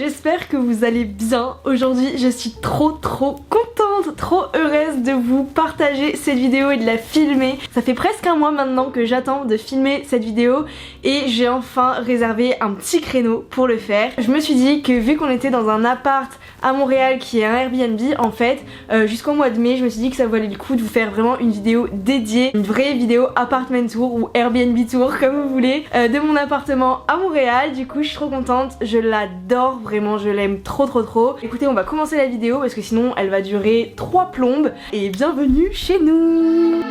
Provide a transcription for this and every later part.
j'espère que vous allez bien. Aujourd'hui je suis trop contente, trop heureuse de vous partager cette vidéo et de la filmer. Ça fait presque un mois maintenant que j'attends de filmer cette vidéo et j'ai enfin réservé un petit créneau pour le faire. Je me suis dit que vu qu'on était dans un appart à Montréal qui est un Airbnb en fait, jusqu'au mois de mai je me suis dit que ça valait le coup de vous faire vraiment une vidéo dédiée, une vraie vidéo apartment tour ou Airbnb tour comme vous voulez, de mon appartement à Montréal. Du coup je suis trop contente, je l'adore vraiment, je l'aime trop. Écoutez, on va commencer la vidéo parce que sinon elle va durer 3 plombes et bienvenue chez nous.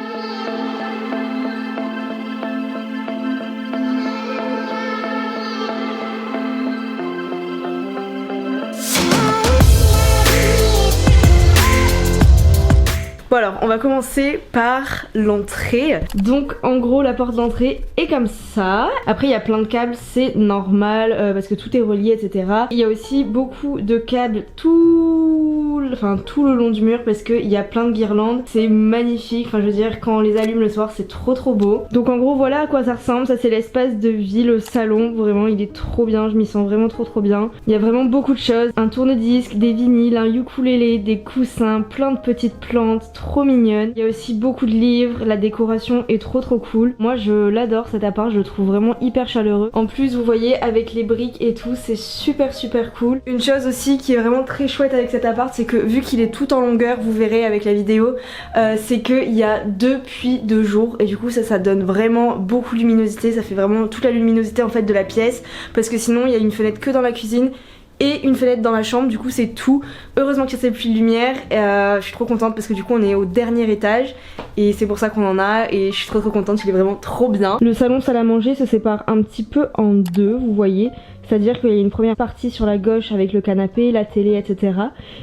Bon alors on va commencer par l'entrée. Donc en gros la porte d'entrée est comme ça. Après il y a plein de câbles, c'est normal parce que tout est relié etc. Il y a aussi beaucoup de câbles tout le long du mur parce qu'il y a plein de guirlandes. C'est magnifique, enfin je veux dire quand on les allume le soir c'est trop beau. Donc en gros voilà à quoi ça ressemble. Ça c'est l'espace de vie, le salon. Vraiment il est trop bien, je m'y sens vraiment trop bien. Il y a vraiment beaucoup de choses. Un tourne-disque, des vinyles, un ukulélé, des coussins, plein de petites plantes. Trop mignonne. Il y a aussi beaucoup de livres, la décoration est trop cool. Moi je l'adore cet appart, je le trouve vraiment hyper chaleureux. En plus vous voyez avec les briques et tout c'est super cool. Une chose aussi qui est vraiment très chouette avec cet appart c'est que vu qu'il est tout en longueur, vous verrez avec la vidéo, c'est qu'il y a 2 puits de jour et du coup ça donne vraiment beaucoup de luminosité, ça fait vraiment toute la luminosité en fait de la pièce parce que sinon il y a une fenêtre que dans la cuisine et une fenêtre dans la chambre, du coup c'est tout. Heureusement qu'il y a ces puits de lumière, je suis trop contente parce que du coup on est au dernier étage et c'est pour ça qu'on en a et je suis trop contente, il est vraiment trop bien. Le salon salle à manger se sépare un petit peu en deux, vous voyez. C'est-à-dire qu'il y a une première partie sur la gauche avec le canapé, la télé, etc.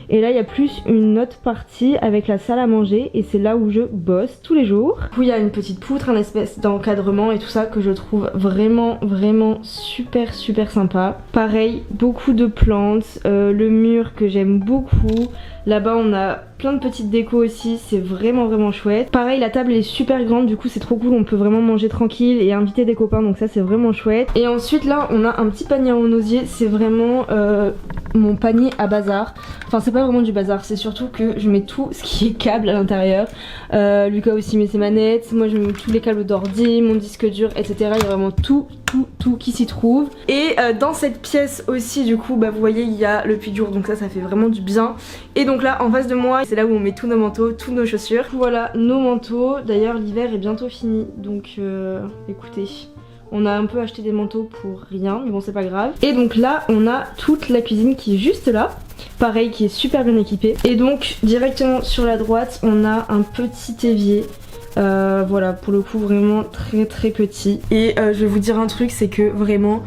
Et là il y a plus une autre partie avec la salle à manger et c'est là où je bosse tous les jours. Du coup il y a une petite poutre, un espèce d'encadrement et tout ça que je trouve vraiment super sympa. Pareil, beaucoup de plantes, le mur que j'aime beaucoup. Là-bas on a plein de petites décos aussi, c'est vraiment chouette. Pareil la table est super grande, du coup c'est trop cool, on peut vraiment manger tranquille et inviter des copains, donc ça c'est vraiment chouette. Et ensuite là on a un petit panier en osier, c'est vraiment mon panier à bazar. Enfin c'est pas vraiment du bazar, c'est surtout que je mets tout ce qui est câble à l'intérieur. Lucas aussi met ses manettes, moi je mets tous les câbles d'ordi, mon disque dur etc. Il y a vraiment tout qui s'y trouve. Et dans cette pièce aussi du coup bah vous voyez il y a le puits de jour, donc ça fait vraiment du bien. Et donc là en face de moi c'est là où on met tous nos manteaux, tous nos chaussures. Voilà nos manteaux, d'ailleurs l'hiver est bientôt fini donc écoutez, on a un peu acheté des manteaux pour rien mais bon c'est pas grave. Et donc là on a toute la cuisine qui est juste là, pareil qui est super bien équipée. Et donc directement sur la droite on a un petit évier. Voilà pour le coup vraiment très petit. Et je vais vous dire un truc, c'est que vraiment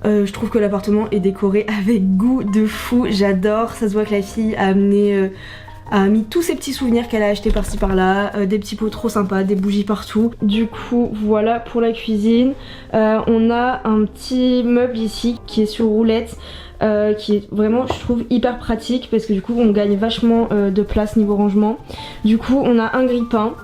je trouve que l'appartement est décoré avec goût de fou, j'adore. Ça se voit que la fille a mis tous ses petits souvenirs qu'elle a acheté par-ci par-là, des petits pots trop sympas, des bougies partout. Du coup voilà pour la cuisine. On a un petit meuble ici qui est sur roulette, qui est vraiment je trouve hyper pratique parce que du coup on gagne vachement de place niveau rangement. Du coup on a un grille-pain.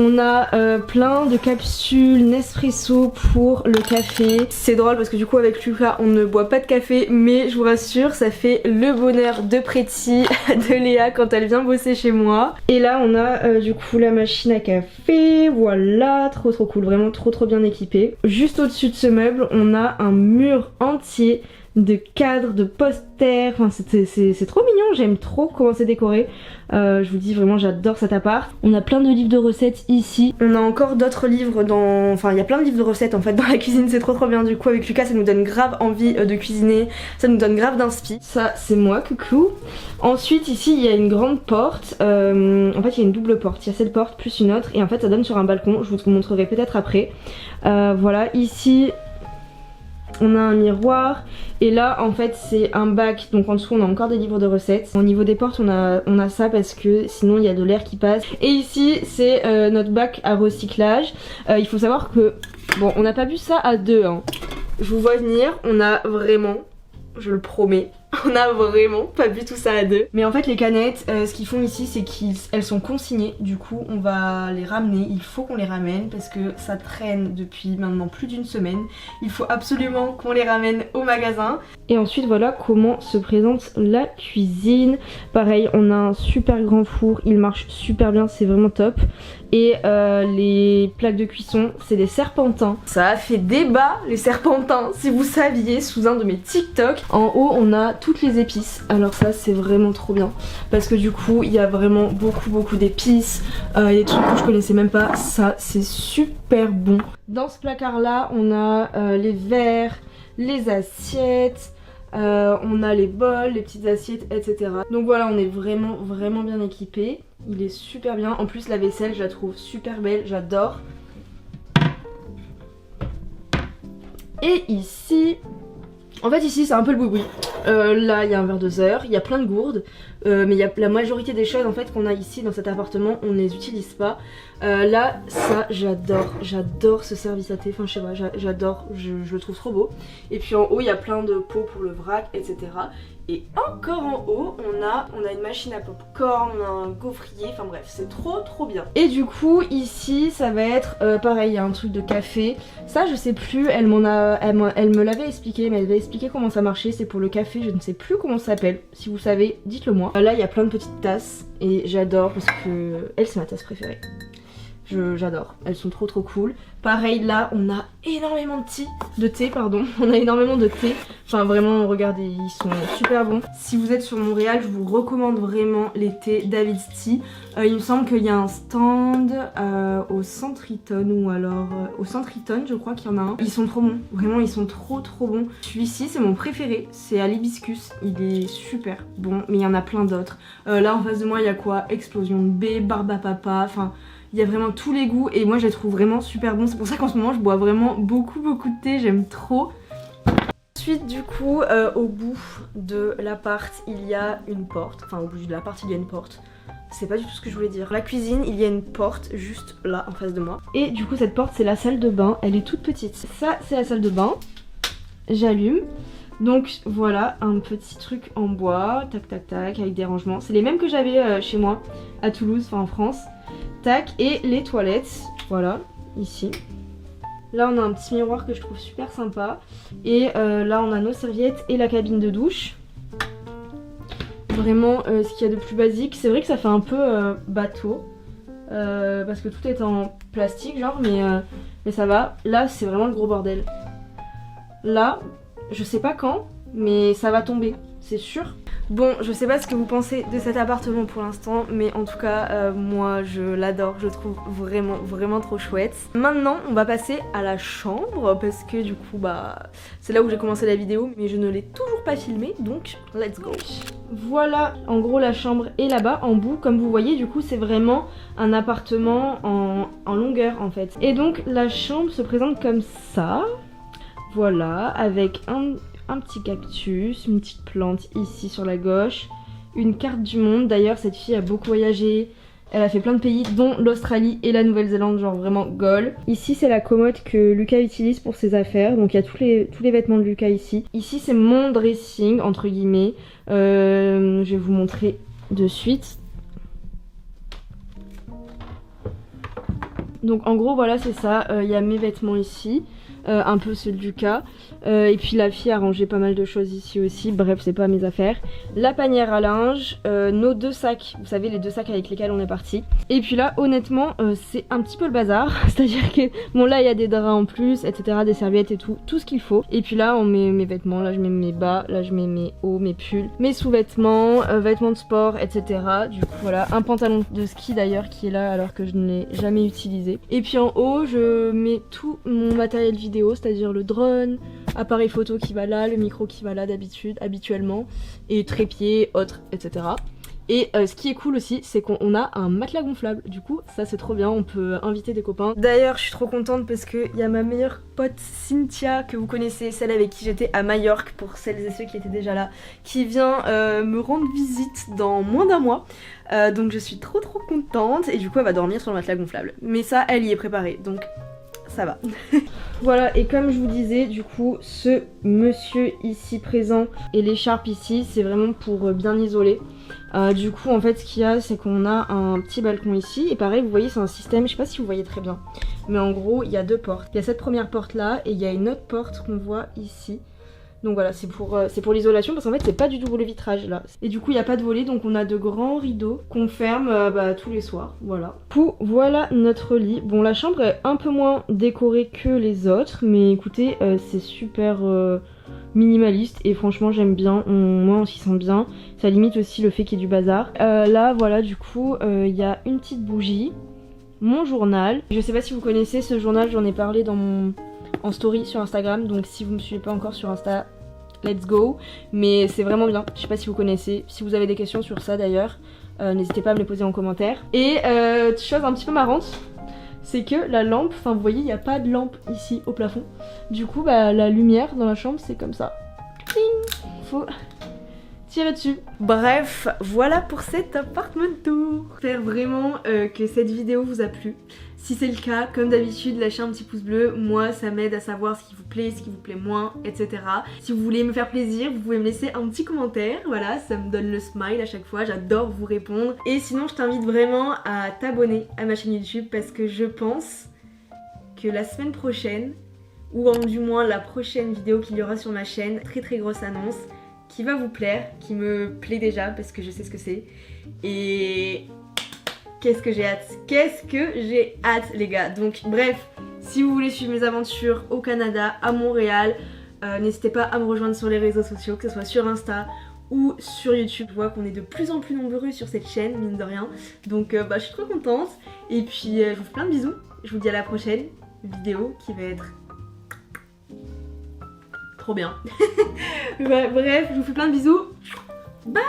On a plein de capsules Nespresso pour le café. C'est drôle parce que du coup avec Lucas on ne boit pas de café, mais je vous rassure ça fait le bonheur de Pretty, de Léa quand elle vient bosser chez moi. Et là on a du coup la machine à café, voilà, trop cool, vraiment trop bien équipé. Juste au-dessus de ce meuble on a un mur entier de cadres, de posters, enfin c'est trop mignon, j'aime trop comment c'est décoré. Je vous dis vraiment j'adore cet appart. On a plein de livres de recettes ici. On a encore d'autres livres dans... Enfin il y a plein de livres de recettes en fait dans la cuisine, c'est trop bien. Du coup avec Lucas ça nous donne grave envie de cuisiner, ça nous donne grave d'inspi. Ça c'est moi, coucou. Ensuite ici il y a une grande porte, en fait il y a une double porte, il y a cette porte plus une autre et en fait ça donne sur un balcon, je vous montrerai peut-être après. Voilà ici on a un miroir et là en fait c'est un bac, donc en dessous on a encore des livres de recettes. Au niveau des portes on a ça parce que sinon il y a de l'air qui passe. Et ici c'est notre bac à recyclage. Il faut savoir que bon on n'a pas vu ça à deux hein. Je vous vois venir, on a vraiment, je le promets, On a vraiment pas bu tout ça à deux. Mais en fait les canettes, ce qu'ils font ici c'est qu'elles sont consignées. Du coup on va les ramener, il faut qu'on les ramène parce que ça traîne depuis maintenant plus d'une semaine. Il faut absolument qu'on les ramène au magasin. Et ensuite voilà comment se présente la cuisine. Pareil, on a un super grand four, il marche super bien, c'est vraiment top. Et les plaques de cuisson, c'est des serpentins. Ça a fait débat les serpentins, si vous saviez, sous un de mes TikTok. En haut, on a toutes les épices. Alors ça, c'est vraiment trop bien. Parce que du coup, il y a vraiment beaucoup d'épices. Il y a des trucs que je connaissais même pas. Ça, c'est super bon. Dans ce placard-là, on a les verres, les assiettes. On a les bols, les petites assiettes, etc. Donc voilà, on est vraiment bien équipé. Il est super bien. En plus, la vaisselle, je la trouve super belle. J'adore. Et ici... En fait ici c'est un peu le boui-boui. Là il y a un verre de Zeur, il y a plein de gourdes. Mais il y a la majorité des choses en fait qu'on a ici dans cet appartement, on ne les utilise pas. Là ça j'adore ce service à thé, enfin je sais pas, j'adore, je le trouve trop beau. Et puis en haut il y a plein de pots pour le vrac, etc. Et encore en haut on a une machine à popcorn, on a un gaufrier, enfin bref c'est trop bien. Et du coup ici ça va être pareil, il y a un truc de café. Ça je sais plus, elle me l'avait expliqué, mais elle avait expliqué comment ça marchait, c'est pour le café, je ne sais plus comment ça s'appelle. Si vous savez, dites-le moi. Là il y a plein de petites tasses et j'adore parce que elle c'est ma tasse préférée. J'adore, elles sont trop cool. Pareil là on a énormément de thé, on a énormément de thé. Enfin vraiment regardez, ils sont super bons. Si vous êtes sur Montréal, je vous recommande vraiment les thés David's Tea. Il me semble qu'il y a un stand au Centriton ou alors au Centriton je crois qu'il y en a un. Ils sont trop bons, vraiment ils sont trop bons. Celui-ci c'est mon préféré, c'est à l'hibiscus, il est super bon, mais il y en a plein d'autres. Là en face de moi il y a quoi? Explosion de baie, barbe à papa, enfin... Il y a vraiment tous les goûts et moi je les trouve vraiment super bons. C'est pour ça qu'en ce moment je bois vraiment beaucoup de thé, j'aime trop. Ensuite du coup au bout de l'appart il y a une porte. Enfin au bout de l'appart il y a une porte. C'est pas du tout ce que je voulais dire. La cuisine il y a une porte juste là en face de moi. Et du coup cette porte c'est la salle de bain, elle est toute petite. Ça c'est la salle de bain. J'allume. Donc voilà un petit truc en bois, tac avec des rangements. C'est les mêmes que j'avais chez moi à Toulouse, enfin en France. Tac, et les toilettes, voilà, ici. Là on a un petit miroir que je trouve super sympa. Et là on a nos serviettes et la cabine de douche. Vraiment ce qu'il y a de plus basique. C'est vrai que ça fait un peu bateau. Parce que tout est en plastique genre, mais ça va. Là c'est vraiment le gros bordel. Là, je sais pas quand, mais ça va tomber, c'est sûr. Bon, je sais pas ce que vous pensez de cet appartement pour l'instant, mais en tout cas, moi je l'adore, je le trouve vraiment trop chouette. Maintenant, on va passer à la chambre, parce que du coup, bah, c'est là où j'ai commencé la vidéo, mais je ne l'ai toujours pas filmée, donc let's go. Voilà, en gros la chambre est là-bas, en bout, comme vous voyez, du coup c'est vraiment un appartement en longueur en fait. Et donc la chambre se présente comme ça, voilà, avec un petit cactus, une petite plante ici sur la gauche, une carte du monde. D'ailleurs cette fille a beaucoup voyagé, elle a fait plein de pays dont l'Australie et la Nouvelle-Zélande, genre vraiment goal. Ici c'est la commode que Lucas utilise pour ses affaires, donc il y a tous les vêtements de Lucas ici. Ici c'est mon dressing entre guillemets, je vais vous montrer de suite. Donc en gros voilà c'est ça, il y a mes vêtements ici. Un peu ceux de Lucas, et puis la fille a rangé pas mal de choses ici aussi, bref c'est pas mes affaires. La panière à linge, nos 2 sacs, vous savez les 2 sacs avec lesquels on est parti. Et puis là honnêtement c'est un petit peu le bazar, c'est à dire que bon là il y a des draps en plus etc, des serviettes et tout ce qu'il faut. Et puis là on met mes vêtements, là je mets mes bas, là je mets mes hauts, mes pulls, mes sous-vêtements, vêtements de sport etc. Du coup voilà, un pantalon de ski d'ailleurs qui est là alors que je ne l'ai jamais utilisé. Et puis en haut je mets tout mon matériel vidéo, c'est-à-dire le drone, appareil photo qui va là, le micro qui va là habituellement, et trépied, autres, etc. Et ce qui est cool aussi, c'est qu'on a un matelas gonflable, du coup ça c'est trop bien, on peut inviter des copains. D'ailleurs je suis trop contente parce qu'il y a ma meilleure pote Cynthia, que vous connaissez, celle avec qui j'étais à Majorque, pour celles et ceux qui étaient déjà là, qui vient me rendre visite dans moins d'un mois. Donc je suis trop contente, et du coup elle va dormir sur le matelas gonflable. Mais ça elle y est préparée, donc ça va. Voilà, et comme je vous disais, du coup, ce monsieur ici présent et l'écharpe ici, c'est vraiment pour bien isoler. Du coup, en fait, ce qu'il y a, c'est qu'on a un petit balcon ici. Et pareil, vous voyez, c'est un système, je sais pas si vous voyez très bien. Mais en gros, il y a deux portes. Il y a cette première porte là et il y a une autre porte qu'on voit ici. Donc voilà, c'est pour l'isolation parce qu'en fait c'est pas du double vitrage là. Et du coup il n'y a pas de volet, donc on a de grands rideaux qu'on ferme tous les soirs, voilà. Voilà notre lit. Bon, la chambre est un peu moins décorée que les autres, mais écoutez, c'est super minimaliste et franchement j'aime bien, moi on s'y sent bien. Ça limite aussi le fait qu'il y ait du bazar. Là voilà, du coup il y a une petite bougie, mon journal. Je sais pas si vous connaissez ce journal, j'en ai parlé en story sur Instagram, donc si vous me suivez pas encore sur Insta, let's go. Mais c'est vraiment bien, je sais pas si vous connaissez, si vous avez des questions sur ça d'ailleurs, n'hésitez pas à me les poser en commentaire. Et chose un petit peu marrante, c'est que la lampe, enfin vous voyez il n'y a pas de lampe ici au plafond, du coup la lumière dans la chambre c'est comme ça, Cling, faut tirer dessus. Bref, voilà pour cet appartement tour. J'espère vraiment que cette vidéo vous a plu. Si c'est le cas, comme d'habitude, lâchez un petit pouce bleu. Moi, ça m'aide à savoir ce qui vous plaît, ce qui vous plaît moins, etc. Si vous voulez me faire plaisir, vous pouvez me laisser un petit commentaire. Voilà, ça me donne le smile à chaque fois. J'adore vous répondre. Et sinon, je t'invite vraiment à t'abonner à ma chaîne YouTube parce que je pense que la semaine prochaine, ou du moins la prochaine vidéo qu'il y aura sur ma chaîne, très grosse annonce, qui va vous plaire, qui me plaît déjà parce que je sais ce que c'est. Et qu'est-ce que j'ai hâte les gars. Donc bref, si vous voulez suivre mes aventures au Canada, à Montréal, n'hésitez pas à me rejoindre sur les réseaux sociaux, que ce soit sur Insta ou sur YouTube. Je vois qu'on est de plus en plus nombreux sur cette chaîne, mine de rien. Donc je suis trop contente. Et puis je vous fais plein de bisous. Je vous dis à la prochaine vidéo qui va être trop bien. Bref, je vous fais plein de bisous. Bye.